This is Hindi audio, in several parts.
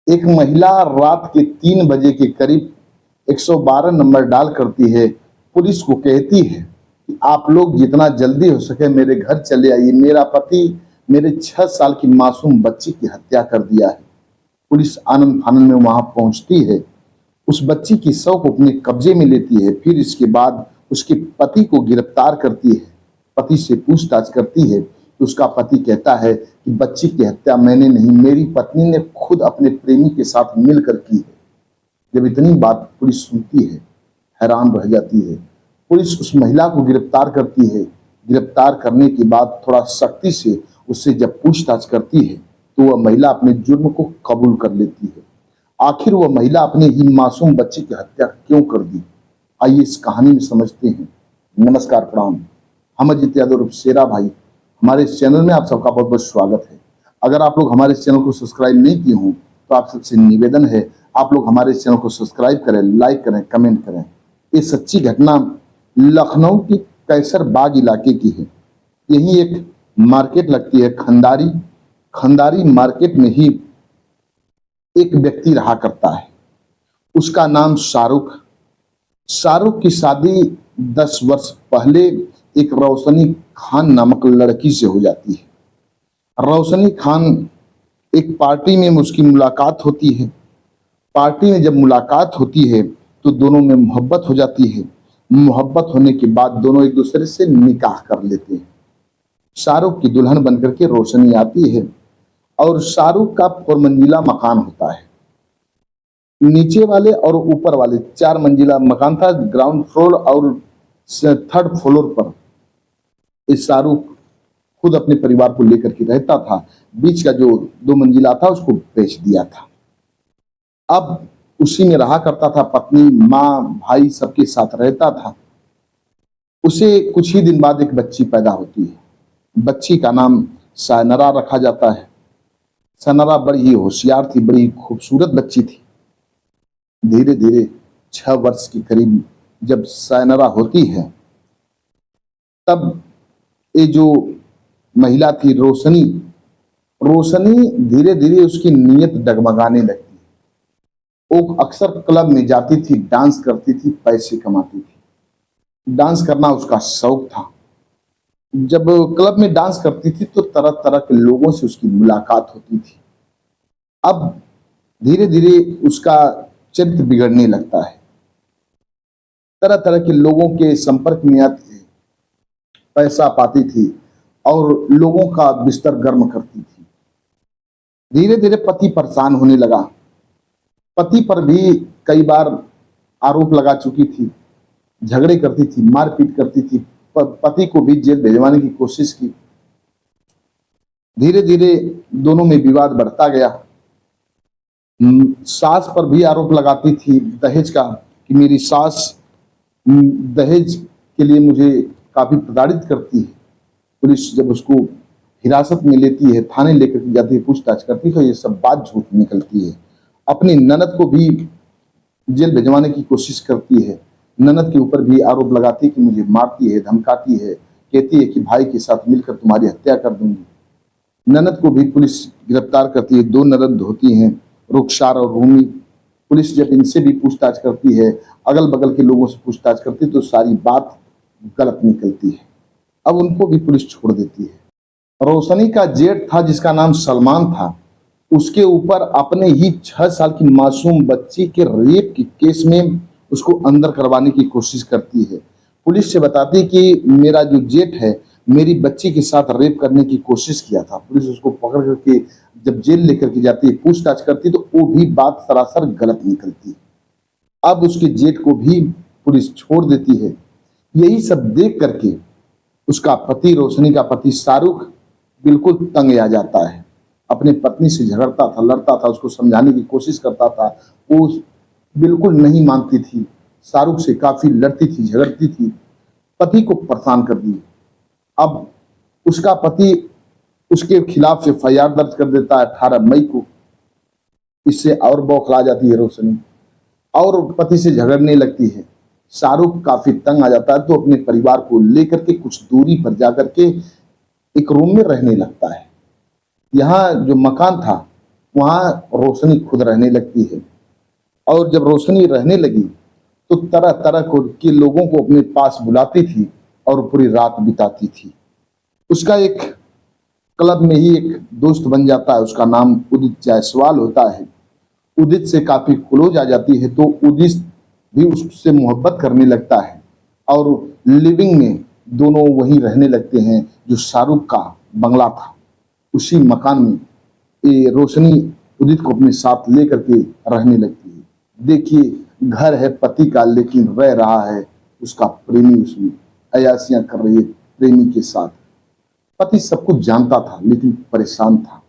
एक महिला रात के 3 बजे के करीब 112 नंबर डाल करती है। पुलिस को कहती है कि आप लोग जितना जल्दी हो सके मेरे घर चले आइए, मेरा पति मेरे 6 साल की मासूम बच्ची की हत्या कर दिया है। पुलिस आनन फानन में वहां पहुंचती है, उस बच्ची की शव को अपने कब्जे में लेती है। फिर इसके बाद उसके पति को गिरफ्तार करती है। पति से पूछताछ करती है तो उसका पति कहता है कि बच्ची की हत्या मैंने नहीं, मेरी पत्नी ने खुद अपने प्रेमी के साथ मिलकर की है। जब इतनी बात पुलिस सुनती है, हैरान रह जाती है। पुलिस उस महिला को गिरफ्तार करती है। गिरफ्तार करने के बाद थोड़ा सख्ती से उससे जब पूछताछ करती है तो वह महिला अपने जुर्म को कबूल कर लेती है। आखिर वह महिला अपने ही मासूम बच्चे की हत्या क्यों कर दी, आइए इस कहानी में समझते हैं। नमस्कार, प्रणाम। हम अजित यादव उर्फ शेरा भाई, हमारे इस चैनल में आप सबका बहुत बहुत स्वागत है। अगर आप लोग हमारे इस चैनल को सब्सक्राइब नहीं किए हों तो आप सबसे निवेदन है आप लोग हमारे इस चैनल को सब्सक्राइब करें, लाइक करें, कमेंट करें। ये सच्ची घटना लखनऊ की कैसर बाग इलाके की है। यही एक मार्केट लगती है खंडारी। खंडारी मार्केट में ही एक व्यक्ति रहा करता है, उसका नाम शाहरुख। शाहरुख की शादी 10 वर्ष पहले एक रोशनी खान नामक लड़की से हो जाती है। रोशनी खान एक पार्टी में उसकी मुलाकात होती है। पार्टी में जब मुलाकात होती है तो दोनों में मोहब्बत हो जाती है। मोहब्बत होने के बाद दोनों एक दूसरे से निकाह कर लेते हैं। शाहरुख की दुल्हन बनकर के रोशनी आती है और शाहरुख का 4 मंजिला मकान होता है। नीचे वाले और ऊपर वाले 4 मंजिला मकान था। ग्राउंड फ्लोर और 3rd फ्लोर पर इस शाहरुख खुद अपने परिवार को लेकर के रहता था। बीच का जो 2 मंजिला था उसको बेच दिया था। अब उसी में रहा करता था, पत्नी, माँ, भाई सबके साथ रहता था। उसे कुछ ही दिन बाद एक बच्ची पैदा होती है। बच्ची का नाम सायनरा रखा जाता है। सायनरा बड़ी ही होशियार थी, बड़ी खूबसूरत बच्ची थी। धीरे धीरे 6 वर्ष के करीब जब सायनरा होती है तब ये जो महिला थी रोशनी धीरे धीरे उसकी नीयत डगमगाने लगती। वो अक्सर क्लब में जाती थी, डांस करती थी, पैसे कमाती थी। डांस करना उसका शौक था। जब क्लब में डांस करती थी तो तरह तरह के लोगों से उसकी मुलाकात होती थी। अब धीरे धीरे उसका चरित्र बिगड़ने लगता है। तरह तरह के लोगों के संपर्क में आती थी, पैसा पाती थी और लोगों का बिस्तर गर्म करती थी। धीरे धीरे पति परेशान होने लगा। पति पर भी कई बार आरोप लगा चुकी थी, झगड़े करती थी, मारपीट करती थी। पति को भी जेल भेजवाने की कोशिश की। धीरे धीरे दोनों में विवाद बढ़ता गया। सास पर भी आरोप लगाती थी दहेज का, कि मेरी सास दहेज के लिए मुझे काफी प्रताड़ित करती है। पुलिस जब उसको हिरासत में लेती है, थाने लेकर के जाती है, पूछताछ करती है तो ये सब बात झूठ निकलती है। अपनी ननद को भी जेल भिजवाने की कोशिश करती है। ननद के ऊपर भी आरोप लगाती है कि मुझे मारती है, धमकाती है, कहती है कि भाई के साथ मिलकर तुम्हारी हत्या कर दूंगी। ननद को भी पुलिस गिरफ्तार करती है। 2 ननद होती हैं, रुखसार और रूमी। पुलिस जब इनसे भी पूछताछ करती है, अगल बगल के लोगों से पूछताछ करती है तो सारी बात गलत निकलती है। अब उनको भी पुलिस छोड़ देती है। रोशनी का जेठ था जिसका नाम सलमान था, उसके ऊपर अपने ही 6 साल की मासूम बच्ची के रेप के केस में उसको अंदर करवाने की कोशिश करती है। पुलिस से बताती है कि मेरा जो जेठ है मेरी बच्ची के साथ रेप करने की कोशिश किया था। पुलिस उसको पकड़ करके जब जेल लेकर के जाती है, पूछताछ करती तो वो भी बात सरासर गलत निकलती है। अब उसके जेठ को भी पुलिस छोड़ देती है। यही सब देख करके उसका पति, रोशनी का पति शाहरुख, बिल्कुल तंग आ जाता है। अपने पत्नी से झगड़ता था, लड़ता था, उसको समझाने की कोशिश करता था, वो बिल्कुल नहीं मानती थी। शाहरुख से काफी लड़ती थी, झगड़ती थी, पति को परेशान कर दी। अब उसका पति उसके खिलाफ एफआईआर दर्ज कर देता है 18 मई को। इससे और बौखला जाती है रोशनी और पति से झगड़ने लगती है। शाहरुख काफी तंग आ जाता है तो अपने परिवार को लेकर के कुछ दूरी पर जाकर के एक रूम में रहने लगता है। यहाँ जो मकान था वहाँ रोशनी खुद रहने लगती है। और जब रोशनी रहने लगी तो तरह तरह के लोगों को अपने पास बुलाती थी और पूरी रात बिताती थी। उसका एक क्लब में ही एक दोस्त बन जाता है, उसका नाम उदित जायसवाल होता है। उदित से काफी क्लोज आ जाती है तो उदित भी उससे मोहब्बत करने लगता है और लिविंग में दोनों वहीं रहने लगते हैं। जो शाहरुख का बंगला था उसी मकान में ये रोशनी उदित को अपने साथ लेकर के रहने लगती है। देखिए घर है पति का लेकिन रह रहा है उसका प्रेमी, उसमें अयासियां कर रही है प्रेमी के साथ। पति सब कुछ जानता था लेकिन परेशान था।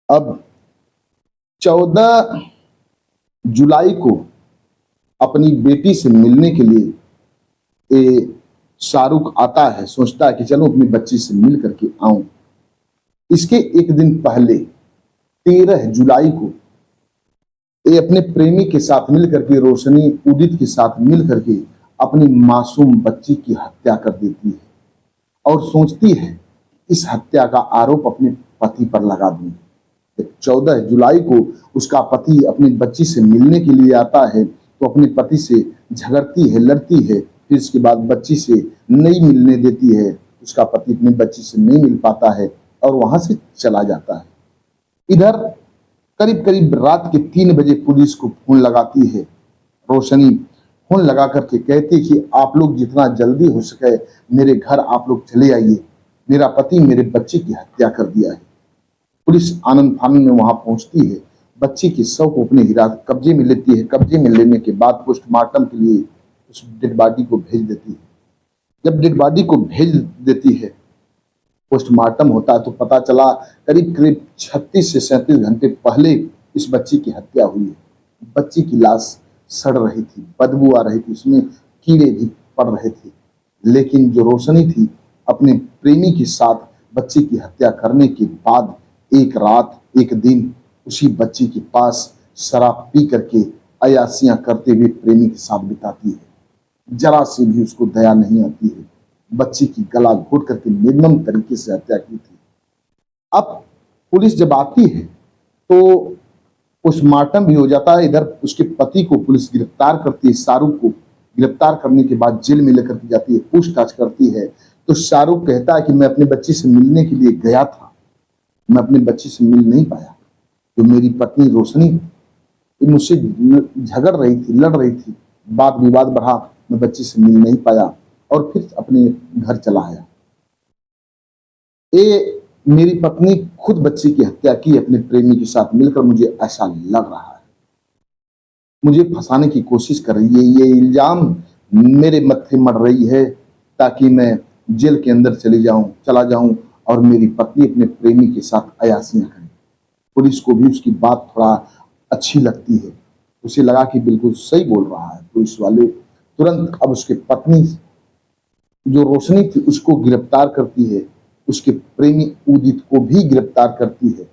अब 14 जुलाई को अपनी बेटी से मिलने के लिए ये शाहरुख आता है, सोचता है कि चलो अपनी बच्ची से मिल करके आऊं। इसके एक दिन पहले 13 जुलाई को ये अपने प्रेमी के साथ मिल करके, रोशनी उदित के साथ मिल करके अपनी मासूम बच्ची की हत्या कर देती है और सोचती है इस हत्या का आरोप अपने पति पर लगा दूंगी। 14 जुलाई को उसका पति अपनी बच्ची से मिलने के लिए आता है तो अपने पति से झगड़ती है, लड़ती है। फिर इसके बाद बच्ची से नहीं मिलने देती है। उसका पति अपनी बच्ची से नहीं मिल पाता है और वहां से चला जाता है। इधर करीब करीब रात के 3 बजे पुलिस को फोन लगाती है। रोशनी फोन लगा करके कहती है कि आप लोग जितना जल्दी हो सके मेरे घर आप लोग चले आइए, मेरा पति मेरे बच्चे की हत्या कर दिया है। पुलिस आनंद फानंद में वहां पहुंचती है, बच्ची के शव को अपने हिरासत कब्जे में लेती है। कब्जे में लेने के बाद पोस्टमार्टम के लिए उस डेड बॉडी को भेज देती है। जब डेड बॉडी को भेज देती है, पोस्टमार्टम होता है तो पता चला करीब करीब 36 से 37 घंटे पहले इस बच्ची की हत्या हुई है। बच्ची की लाश सड़ रही थी, बदबू आ रही थी, उसमें कीड़े भी पड़ रहे थे। लेकिन जो रोशनी थी अपने प्रेमी के साथ बच्ची की हत्या करने के बाद एक रात एक दिन उसी बच्ची के पास शराब पी करके अयासियां करते हुए प्रेमी के साथ बिताती है। जरा से भी उसको दया नहीं आती है। बच्ची की गला घोट करके निर्मम तरीके से हत्या की थी। अब पुलिस जब आती है तो पोस्टमार्टम भी हो जाता है। इधर उसके पति को पुलिस गिरफ्तार करती है। शाहरुख को गिरफ्तार करने के बाद जेल में लेकर के जाती है, पूछताछ करती है। तो शाहरुख कहता है कि मैं अपनी बच्ची से मिलने के लिए गया था, मैं अपनी बच्ची से मिल नहीं पाया। जो मेरी पत्नी रोशनी मुझसे झगड़ रही थी, लड़ रही थी, वाद विवाद बढ़ा, मैं बच्ची से मिल नहीं पाया और फिर अपने घर चला आया। ये मेरी पत्नी खुद बच्ची की हत्या की अपने प्रेमी के साथ मिलकर, मुझे ऐसा लग रहा है। मुझे फंसाने की कोशिश कर रही है, ये इल्जाम मेरे मत्थे मढ़ रही है ताकि मैं जेल के अंदर चला जाऊं और मेरी पत्नी अपने प्रेमी के साथ अयासियां करे। पुलिस को भी उसकी बात थोड़ा अच्छी लगती है, उसे लगा कि बिल्कुल सही बोल रहा है। पुलिस वाले तुरंत अब उसके पत्नी जो रोशनी थी उसको गिरफ्तार करती है, उसके प्रेमी उदित को भी गिरफ्तार करती है।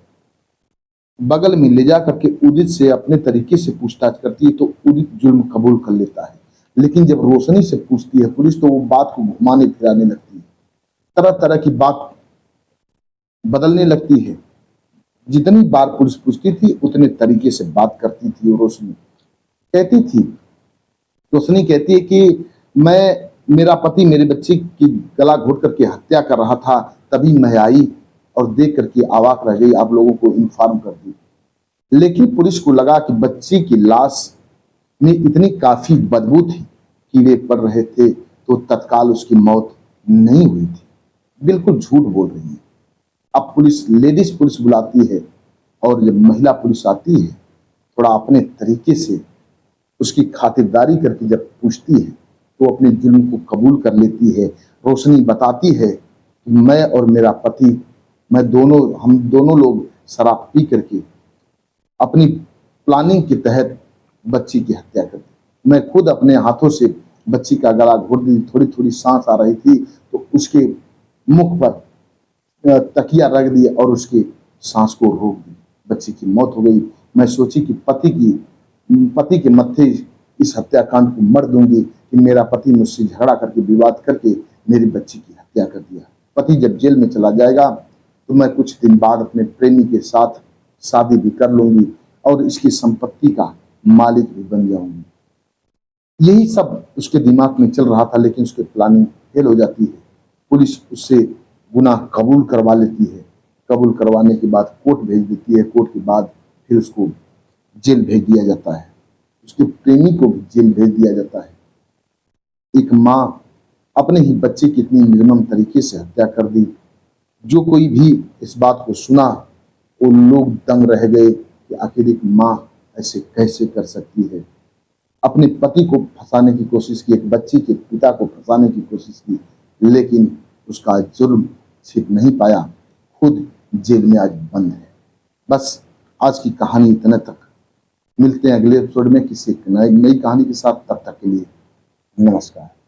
बगल में ले जा करके उदित से अपने तरीके से पूछताछ करती है तो उदित जुल्म कबूल कर लेता है। लेकिन जब रोशनी से पूछती है पुलिस तो वो बात को घुमाने फिराने लगती है, तरह तरह की बात बदलने लगती है। जितनी बार पुलिस पूछती थी उतने तरीके से बात करती थी। रोशनी कहती है कि मेरा पति मेरे बच्चे की गला घोट करके हत्या कर रहा था, तभी मैं आई और देख करके अवाक रह गई, आप लोगों को इन्फॉर्म कर दी। लेकिन पुलिस को लगा कि बच्ची की लाश में इतनी काफी बदबू थी, कीड़े पड़ रहे थे, तो तत्काल उसकी मौत नहीं हुई थी। बिल्कुल झूठ बोल रही है। अब लेडीज पुलिस बुलाती है और जब महिला पुलिस आती है थोड़ा अपने तरीके से उसकी खातिरदारी करके जब पूछती है तो अपने जुल्म को कबूल कर लेती है। रोशनी बताती है कि मैं और मेरा पति हम दोनों लोग शराब पी करके अपनी प्लानिंग के तहत बच्ची की हत्या कर दी। मैं खुद अपने हाथों से बच्ची का गला घोट दी। थोड़ी थोड़ी सांस आ रही थी तो उसके मुख पर तकिया रख दिया और उसके सांस को रोक दी। बच्ची की मौत हो गई। मैं सोची कि पति के मत्थे इस हत्याकांड को मर दूंगी कि मेरा पति मुझसे झगड़ा करके विवाद करके मेरी बच्ची की हत्या कर दिया। पति जब जेल में चला जाएगा तो मैं कुछ दिन बाद अपने प्रेमी के साथ शादी भी कर लूंगी और इसकी संपत्ति का मालिक भी बन जाऊंगी। यही सब उसके दिमाग में चल रहा था, लेकिन उसकी प्लानिंग फेल हो जाती है। पुलिस उससे गुनाह कबूल करवा लेती है। कबूल करवाने के बाद कोर्ट भेज देती है। कोर्ट के बाद फिर उसको जेल भेज दिया जाता है। उसके प्रेमी को भी जेल भेज दिया जाता है। एक माँ अपने ही बच्चे की इतनी निर्मम तरीके से हत्या कर दी। जो कोई भी इस बात को सुना वो लोग दंग रह गए कि आखिर एक माँ ऐसे कैसे कर सकती है। अपने पति को फंसाने की कोशिश की, एक बच्चे के पिता को फंसाने की कोशिश की, लेकिन उसका जुर्म छिप नहीं पाया। खुद जेल में आज बंद है। बस आज की कहानी इतने तक। मिलते हैं अगले एपिसोड में किसी नई कहानी के साथ। तब तक के लिए नमस्कार।